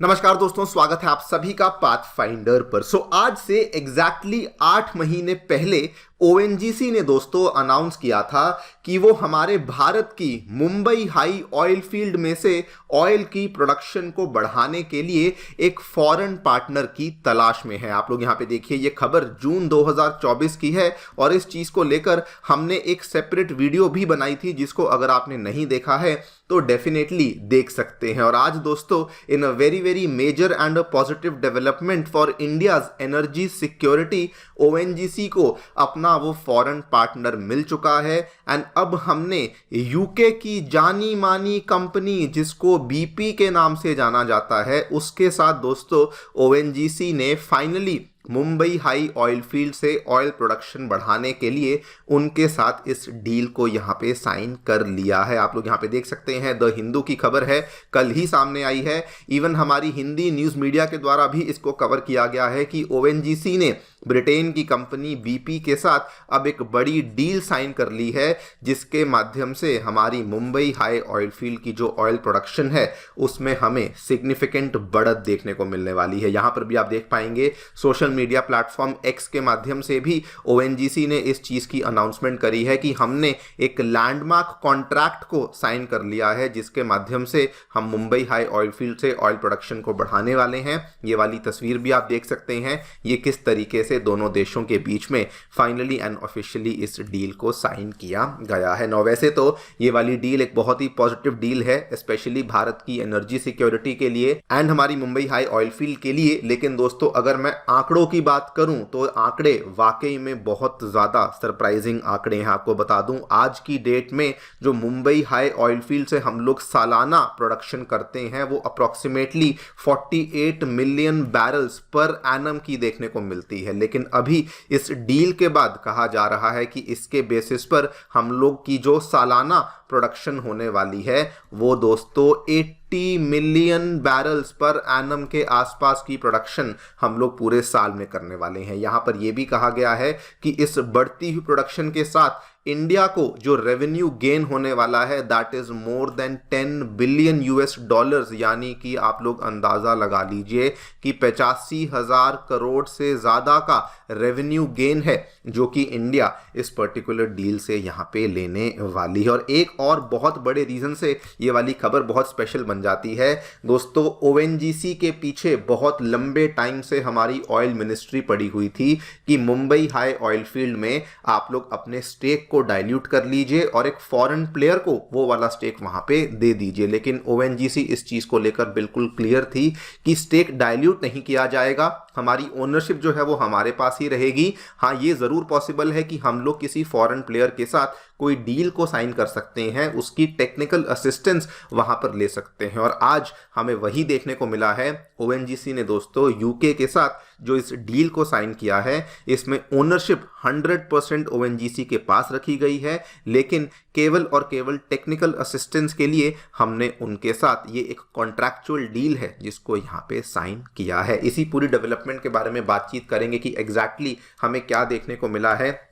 नमस्कार दोस्तों, स्वागत है आप सभी का पाथफाइंडर पर। आज से एग्जैक्टली 8 महीने पहले ओएनजीसी ने दोस्तों अनाउंस किया था कि वो हमारे भारत की मुंबई हाई ऑयल फील्ड में से ऑयल की प्रोडक्शन को बढ़ाने के लिए एक फॉरेन पार्टनर की तलाश में है। आप लोग यहाँ पे देखिए, ये खबर जून 2024 की है और इस चीज को लेकर हमने एक सेपरेट वीडियो भी बनाई थी, जिसको अगर आपने नहीं देखा है तो डेफिनेटली देख सकते हैं। और आज दोस्तों, in a very major and positive development for India's energy security, ONGC को अपना वो फॉरेन पार्टनर मिल चुका है। एंड अब हमने यूके की जानी मानी कंपनी, जिसको बीपी के नाम से जाना जाता है, उसके साथ दोस्तों ओएनजीसी ने finally Mumbai high oil field से ऑयल प्रोडक्शन बढ़ाने के लिए उनके साथ इस डील को यहां पे साइन कर लिया है। आप लोग यहां पे देख सकते हैं, द हिंदू की खबर है, कल ही सामने आई है। इवन हमारी हिंदी न्यूज़ मीडिया के द्वारा भी इसको कवर किया गया है कि ओएनजीसी ने ब्रिटेन की कंपनी बीपी के साथ अब एक बड़ी डील साइन कर ली है, जिसके माध्यम से हमारी मुंबई हाई ऑयल फील्ड की जो ऑयल प्रोडक्शन है उसमें हमें सिग्निफिकेंट बढ़त देखने को मिलने वाली है। यहां पर भी आप देख पाएंगे, सोशल मीडिया प्लेटफॉर्म एक्स के माध्यम से भी ओएनजीसी ने इस चीज की अनाउंसमेंट करी है कि हमने एक लैंडमार्क कॉन्ट्रैक्ट को साइन कर लिया है, जिसके माध्यम से हम मुंबई हाई ऑयल फील्ड से ऑयल प्रोडक्शन को बढ़ाने वाले हैं। ये वाली तस्वीर भी आप देख सकते हैं, ये किस तरीके से दोनों देशों के बीच में फाइनली एंड ऑफिशियली इस डील को साइन किया गया है। वैसे तो ये वाली डील एक बहुत ही पॉजिटिव डील है, स्पेशली भारत की एनर्जी सिक्योरिटी के लिए एंड हमारी मुंबई हाई ऑयल फील्ड के लिए। लेकिन दोस्तों, अगर मैं आंकड़ों की बात करूं तो आंकड़े वाकई में बहुत ज्यादा सरप्राइजिंग आंकड़े हैं। आपको बता दूं, आज की डेट में जो मुंबई हाई ऑयल फील्ड से हम लोग सालाना प्रोडक्शन करते हैं वो approximately 48 million barrels per annum की देखने को मिलती है। लेकिन अभी इस डील के बाद कहा जा रहा है कि इसके बेसिस पर हम लोग की जो सालाना प्रोडक्शन होने वाली है वो दोस्तों 80 मिलियन बैरल्स पर एनम के आसपास की प्रोडक्शन हम लोग पूरे साल में करने वाले हैं। यहां पर यह भी कहा गया है कि इस बढ़ती हुई प्रोडक्शन के साथ इंडिया को जो रेवेन्यू गेन होने वाला है that is more than 10 billion US dollars, यानी कि आप लोग अंदाजा लगा लीजिए कि 85,000 करोड़ से ज्यादा का रेवेन्यू गेन है जो कि इंडिया इस पर्टिकुलर डील से यहां पे लेने वाली है। और एक और बहुत बड़े रीजन से ये वाली खबर बहुत स्पेशल बन जाती है दोस्तों, ओएनजीसी के पीछे बहुत लंबे टाइम से हमारी ऑयल मिनिस्ट्री पड़ी हुई थी कि मुंबई हाई ऑयल फील्ड में आप लोग अपने स्टेक को डाइल्यूट कर लीजिए और एक फॉरेन प्लेयर को वो वाला स्टेक वहां पे दे दीजिए। लेकिन ओएनजीसी इस चीज को लेकर बिल्कुल क्लियर थी कि स्टेक डाइल्यूट नहीं किया जाएगा, हमारी ओनरशिप जो है वो हमारे पास ही रहेगी। हाँ, ये जरूर पॉसिबल है कि हम लोग किसी फॉरेन प्लेयर के साथ कोई डील को साइन कर सकते हैं, उसकी टेक्निकल असिस्टेंस वहां पर ले सकते हैं। और आज हमें वही देखने को मिला है। ओएनजीसी ने दोस्तों यूके के साथ जो इस डील को साइन किया है, इसमें ओनरशिप 100% ओएनजीसी के पास रखी गई है, लेकिन केवल और केवल टेक्निकल असिस्टेंस के लिए हमने उनके साथ ये एक कॉन्ट्रैक्चुअल डील है जिसको यहाँ पे साइन किया है। इसी पूरी डेवलपमेंट के बारे में बातचीत करेंगे कि एग्जैक्टली हमें क्या देखने को मिला है।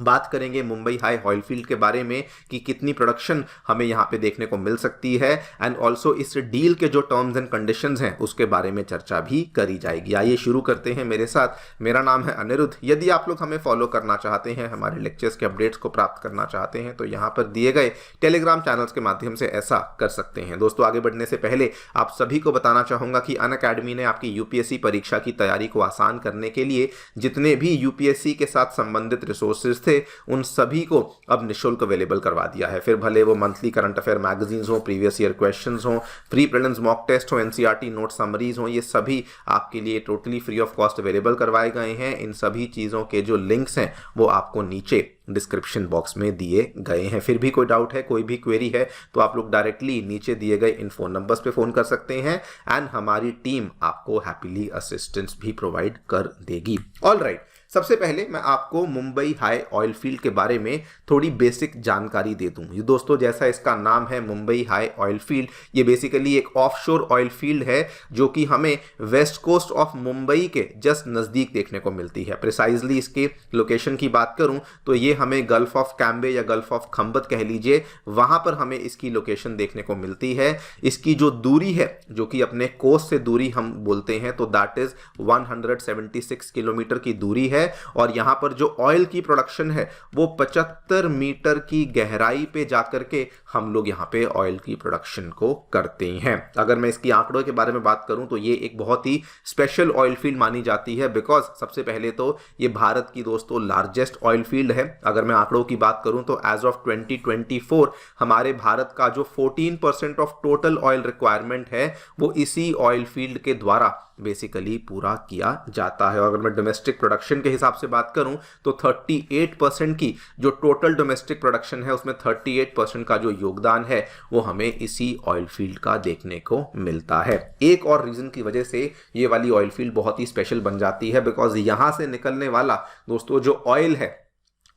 बात करेंगे मुंबई हाई ऑयल फील्ड के बारे में कि कितनी प्रोडक्शन हमें यहाँ पे देखने को मिल सकती है एंड ऑल्सो इस डील के जो टर्म्स एंड कंडीशंस हैं उसके बारे में चर्चा भी करी जाएगी। आइए शुरू करते हैं मेरे साथ। मेरा नाम है अनिरुद्ध। यदि आप लोग हमें फॉलो करना चाहते हैं, हमारे लेक्चर्स के अपडेट्स को प्राप्त करना चाहते हैं, तो यहाँ पर दिए गए टेलीग्राम चैनल्स के माध्यम से ऐसा कर सकते हैं। दोस्तों, आगे बढ़ने से पहले आप सभी को बताना चाहूंगा कि अनअकैडमी ने आपकी यूपीएससी परीक्षा की तैयारी को आसान करने के लिए जितने भी यूपीएससी के साथ संबंधित रिसोर्सेज थे उन सभी को अब निःशुल्क अवेलेबल करवा दिया है। फिर भले वो मंथली करंट अफेयर मैगजीन्स हो, प्रीवियस ईयर क्वेश्चंस हो, प्री प्रीलिम्स मॉक टेस्ट हो, एनसीईआरटी नोट समरीज हो, ये सभी आपके लिए totally free of cost available करवाए गए हैं। इन सभी चीज़ों के जो लिंक्स हैं वो आपको नीचे डिस्क्रिप्शन बॉक्स में दिए गए हैं। फिर भी कोई डाउट है, कोई भी क्वेरी है, तो आप लोग डायरेक्टली नीचे दिए गए इन फोन नंबर्स पे फोन कर सकते हैं एंड हमारी टीम आपको हैप्पीली असिस्टेंस भी प्रोवाइड कर देगी। ऑल राइट, सबसे पहले मैं आपको मुंबई हाई ऑयल फील्ड के बारे में थोड़ी बेसिक जानकारी दे दूं। ये दोस्तों जैसा इसका नाम है मुंबई हाई ऑयल फील्ड, ये बेसिकली एक ऑफशोर ऑयल फील्ड है जो कि हमें वेस्ट कोस्ट ऑफ मुंबई के जस्ट नज़दीक देखने को मिलती है। प्रिसाइजली इसके लोकेशन की बात करूं तो ये हमें गल्फ ऑफ कैम्बे या गल्फ ऑफ खंबत कह लीजिए, वहां पर हमें इसकी लोकेशन देखने को मिलती है। इसकी जो दूरी है, जो कि अपने कोस्ट से दूरी हम बोलते हैं, तो दैट इज 176 किलोमीटर की दूरी है। और यहां पर जो ऑयल की प्रोडक्शन है वो 75 मीटर की गहराई पे जाकर के हम लोग यहां पे ऑयल की प्रोडक्शन को करते हैं। अगर मैं इसकी आंकड़ों के बारे में बात करूं तो ये एक बहुत ही स्पेशल ऑयल फील्ड मानी जाती है, बिकॉज सबसे पहले तो ये भारत की दोस्तों लार्जेस्ट ऑयल फील्ड है। अगर मैं आंकड़ों की बात करूं तो एज ऑफ 2024 हमारे भारत का जो 14% ऑफ टोटल ऑयल रिक्वायरमेंट है वो इसी ऑयल फील्ड के द्वारा बेसिकली पूरा किया जाता है। और अगर मैं डोमेस्टिक प्रोडक्शन के हिसाब से बात करूं तो 38% की जो टोटल डोमेस्टिक प्रोडक्शन है उसमें 38% का जो योगदान है वो हमें इसी ऑयल फील्ड का देखने को मिलता है। एक और रीजन की वजह से ये वाली ऑयल फील्ड बहुत ही स्पेशल बन जाती है, बिकॉज यहां से निकलने वाला दोस्तों जो ऑयल है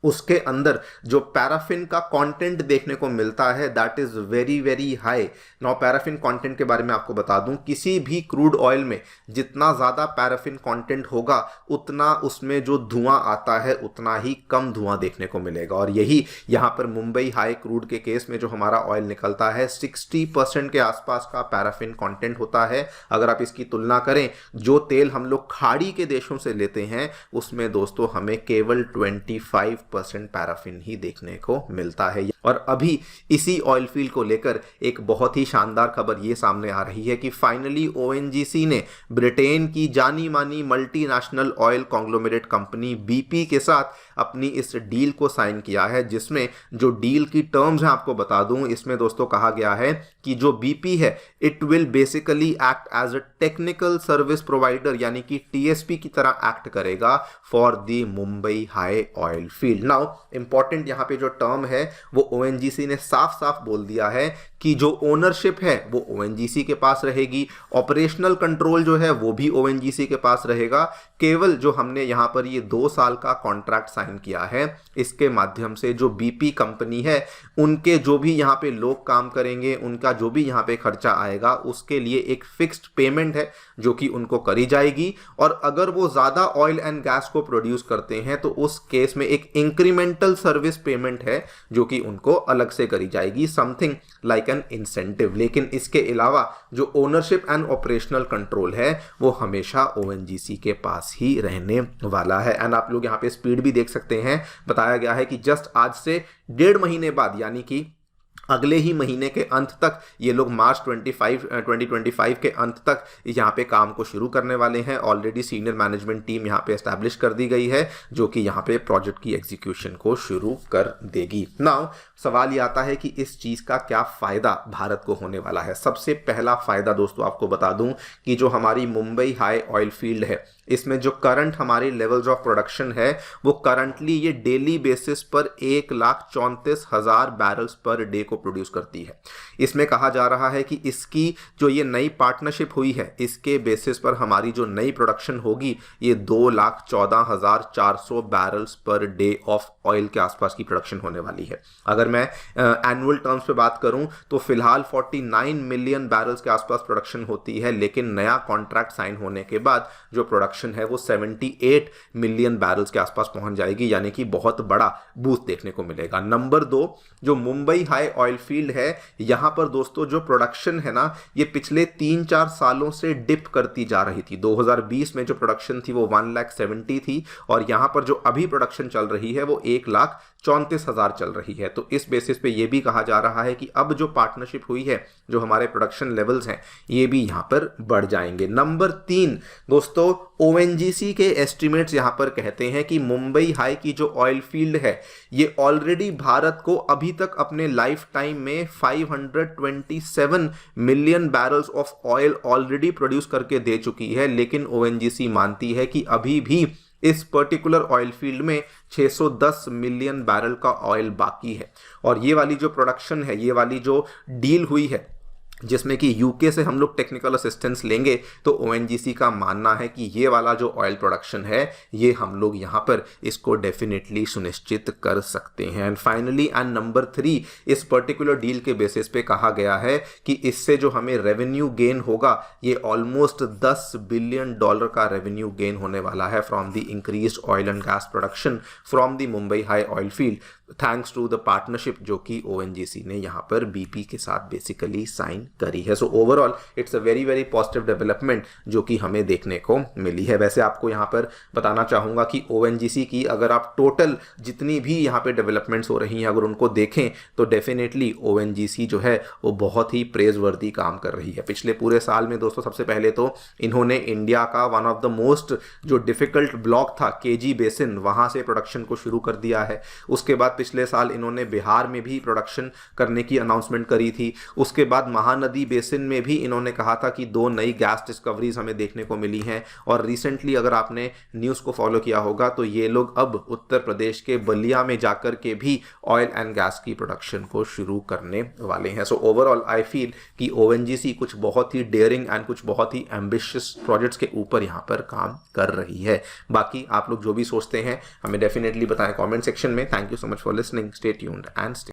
उसके अंदर जो पैराफिन का कंटेंट देखने को मिलता है that is very very high. Now paraffin content के बारे में आपको बता दूं, किसी भी क्रूड ऑयल में जितना ज़्यादा पैराफिन कंटेंट होगा उतना उसमें जो धुआं आता है उतना ही कम धुआं देखने को मिलेगा। और यही यहाँ पर मुंबई हाई क्रूड के केस में जो हमारा ऑयल निकलता है 60% के आसपास का पैराफिन कंटेंट होता है। अगर आप इसकी तुलना करें जो तेल हम लोग खाड़ी के देशों से लेते हैं उसमें दोस्तों हमें केवल 25% पैराफिन ही देखने को मिलता है। और अभी इसी ऑयल फील्ड को लेकर एक बहुत ही शानदार खबर ये सामने आ रही है कि फाइनली ओएनजीसी ने ब्रिटेन की जानी मानी multinational oil conglomerate company BP के साथ अपनी इस डील को साइन किया है, जिसमें जो डील की टर्म्स हैं आपको बता दूं, इसमें दोस्तों कहा गया है कि जो बीपी है it will basically act as a technical service provider, यानी कि टीएसपी की तरह एक्ट करेगा for the Mumbai high oil field. Now important यहाँ पे जो टर्म है वो ओएनजीसी ने साफ साफ बोल दिया है कि जो ओनरशिप है वो ओएनजीसी के पास रहेगी, ऑपरेशनल कंट्रोल जो है वो भी ओएनजीसी के पास रहेगा। केवल जो हमने यहाँ पर ये 2 साल का कॉन्ट्रैक्ट साइन किया है इसके माध्यम से जो बीपी कंपनी है उनके जो भी यहाँ पे लोग काम करेंगे, उनका जो भी यहाँ पे खर्चा आएगा उसके लिए एक फिक्स्ड पेमेंट है जो कि उनको करी जाएगी। और अगर वो ज्यादा ऑयल एंड गैस को प्रोड्यूस करते हैं तो उस केस में एक इंक्रीमेंटल सर्विस पेमेंट है जो कि उनको अलग से करी जाएगी, समथिंग लाइक एन इंसेंटिव। लेकिन इसके अलावा जो ओनरशिप एंड ऑपरेशनल कंट्रोल है वो हमेशा ओएनजीसी के पास ही रहने वाला है। एंड आप लोग यहाँ पे स्पीड भी देख सकते हैं, बताया गया है कि जस्ट आज से 1.5 महीने बाद यानी कि अगले ही महीने के अंत तक ये लोग मार्च 2025 के अंत तक यहाँ पे काम को शुरू करने वाले हैं। ऑलरेडी सीनियर मैनेजमेंट टीम यहाँ पे एस्टैब्लिश कर दी गई है जो कि यहाँ पे प्रोजेक्ट की एग्जीक्यूशन को शुरू कर देगी। नाउ सवाल ये आता है कि इस चीज़ का क्या फ़ायदा भारत को होने वाला है। सबसे पहला फ़ायदा दोस्तों आपको बता दूं कि जो हमारी मुंबई हाई ऑयल फील्ड है इसमें जो करंट हमारे लेवल्स ऑफ प्रोडक्शन है वो करंटली ये डेली बेसिस पर 1,34,000 बैरल्स पर डे को प्रोड्यूस करती है। इसमें कहा जा रहा है कि इसकी जो ये नई पार्टनरशिप हुई है इसके बेसिस पर हमारी जो नई प्रोडक्शन होगी ये 2,14,400 barrels per day of oil के आसपास की प्रोडक्शन होने वाली है। अगर मैं एनुअल टर्म्स पे बात करूं तो फिलहाल 49 मिलियन बैरल्स के आसपास प्रोडक्शन होती है, लेकिन नया कॉन्ट्रैक्ट साइन होने के बाद जो प्रोडक्शन है वो 78 मिलियन बैरल्स के आसपास पहुंच जाएगी, यानी कि बहुत बड़ा बूस्ट देखने को मिलेगा। नंबर 2, जो मुंबई हाई ऑयल फील्ड है यहां पर दोस्तों जो प्रोडक्शन है ना ये पिछले 3-4 सालों से डिप करती जा रही थी। 2020 में जो प्रोडक्शन थी वो 1,70,000 थी और यहां पर जो अभी प्रोडक्शन चल रही है वो 1,34,000 चल रही है। तो इस बेसिस पे ये भी कहा जा रहा है कि अब जो पार्टनरशिप हुई है जो हमारे प्रोडक्शन लेवल्स हैं ये भी यहां पर बढ़ जाएंगे। नंबर 3 दोस्तों, ओएनजीसी के एस्टिमेट्स यहां पर कहते हैं कि मुंबई हाई की जो ऑयल फील्ड है ये ऑलरेडी भारत को अभी तक अपने लाइफ टाइम में 527 million barrels of oil already produce करके दे चुकी है, लेकिन ओएनजीसी मानती है कि अभी भी इस पर्टिकुलर ऑयल फील्ड में 610 मिलियन बैरल का ऑयल बाकी है। और ये वाली जो प्रोडक्शन है, ये वाली जो डील हुई है जिसमें कि यूके से हम लोग टेक्निकल असिस्टेंस लेंगे, तो ओएनजीसी का मानना है कि ये वाला जो ऑयल प्रोडक्शन है ये हम लोग यहाँ पर इसको डेफिनेटली सुनिश्चित कर सकते हैं। एंड फाइनली एंड नंबर 3, इस पर्टिकुलर डील के बेसिस पे कहा गया है कि इससे जो हमें रेवेन्यू गेन होगा ये ऑलमोस्ट $10 बिलियन का रेवेन्यू गेन होने वाला है from the increased oil and gas production from the Mumbai high oil field, thanks to the partnership जो कि ओएनजीसी ने यहाँ पर बीपी के साथ बेसिकली साइन करी है। So overall it's a very very positive development जो कि हमें देखने को मिली है। वैसे आपको यहाँ पर बताना चाहूँगा कि ओएनजीसी की अगर आप टोटल जितनी भी यहाँ पे डेवलपमेंट्स हो रही हैं अगर उनको देखें तो डेफिनेटली ओएनजीसी जो है वो बहुत ही प्रेजवर्दी काम कर रही है। पिछले पूरे साल में दोस्तों सबसे पहले तो इन्होंने इंडिया का वन ऑफ द मोस्ट जो डिफिकल्ट ब्लॉक था केजी बेसिन, वहाँ से प्रोडक्शन को शुरू कर दिया है। उसके बाद पिछले साल इन्होंने बिहार में भी प्रोडक्शन करने की अनाउंसमेंट करी थी। उसके बाद महानदी बेसिन में भी इन्होंने कहा था कि 2 नई गैस डिस्कवरीज हमें देखने को मिली हैं। और रिसेंटली अगर आपने न्यूज़ को फॉलो किया होगा तो ये लोग अब उत्तर प्रदेश के बलिया में जाकर के भी ऑयल एंड गैस की प्रोडक्शन को शुरू करने वाले हैं। सो ओवरऑल आई फील कि ओएनजीसी कुछ बहुत ही डेयरिंग एंड कुछ बहुत ही एम्बिशियस प्रोजेक्ट्स के ऊपर यहाँ पर काम कर रही है। बाकी आप लोग जो भी सोचते हैं हमें डेफिनेटली बताएं कमेंट सेक्शन में। Thank you so much for listening. Stay tuned and stay